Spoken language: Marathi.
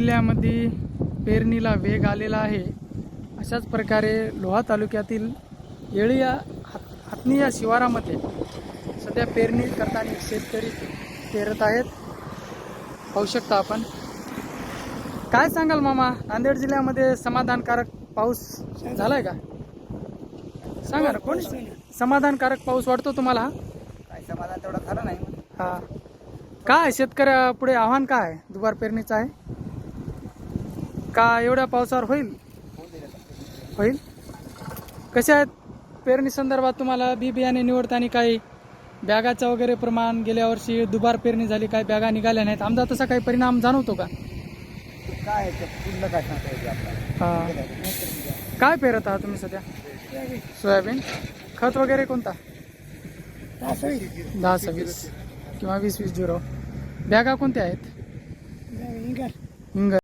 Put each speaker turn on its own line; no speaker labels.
जिल्ह्यामध्ये पेरणीला वेग आलेला आहे. अशाच प्रकारे लोहा तालुक्यातील येळी या हातनी या शिवारामध्ये सध्या पेरणी करताना शेतकरी पेरत आहेत. पाहू शकता आपण. काय सांगाल मामा, नांदेड जिल्ह्यामध्ये समाधानकारक पाऊस झालाय का? सांगा ना, कोण समाधानकारक पाऊस वाटतो तुम्हाला?
काय समाधान तेवढं खरं नाही.
हा, काय शेतकऱ्या पुढे आव्हान काय दुबार पेरणीचं आहे का? एवढ्या पावसावर होईल? कशा आहेत पेरणी संदर्भात तुम्हाला बी बियाणे निवडताना काही बॅगाचं वगैरे प्रमाण? गेल्या वर्षी दुबार पेरणी झाली, काही बॅगा निघाल्या नाहीत, आमचा तसा काही परिणाम जाणवतो का?
काय पुढलं काय सांगता येईल आपल्याला?
हा, काय पेरत आहात तुम्ही सध्या? सोयाबीन. खत वगैरे कोणता? 10-20 किंवा 20-20-0. बॅगा कोणत्या आहेत? हिंगर.